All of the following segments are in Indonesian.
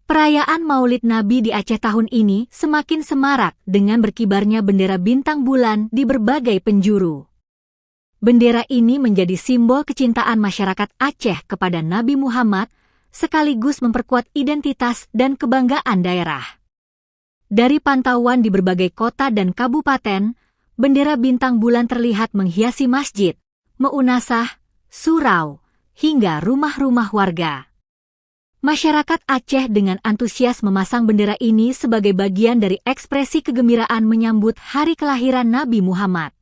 Perayaan Maulid Nabi di Aceh tahun ini semakin semarak dengan berkibarnya bendera bintang bulan di berbagai penjuru. Bendera ini menjadi simbol kecintaan masyarakat Aceh kepada Nabi Muhammad, sekaligus memperkuat identitas dan kebanggaan daerah. Dari pantauan di berbagai kota dan kabupaten, bendera bintang bulan terlihat menghiasi masjid, meunasah, surau, hingga rumah-rumah warga. Masyarakat Aceh dengan antusias memasang bendera ini sebagai bagian dari ekspresi kegembiraan menyambut hari kelahiran Nabi Muhammad.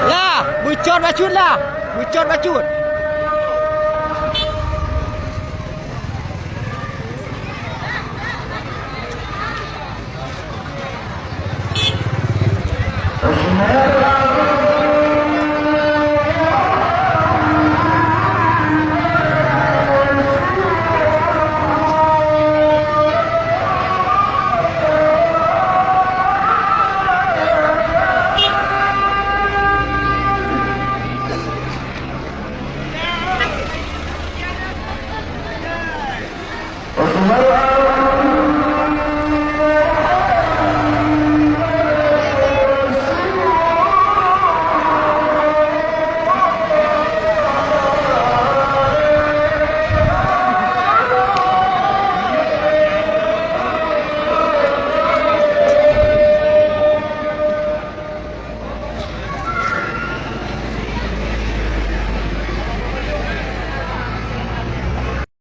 Ya, bucor bacun lah. Bucor bacun. Bismillahirrahmanirrahim.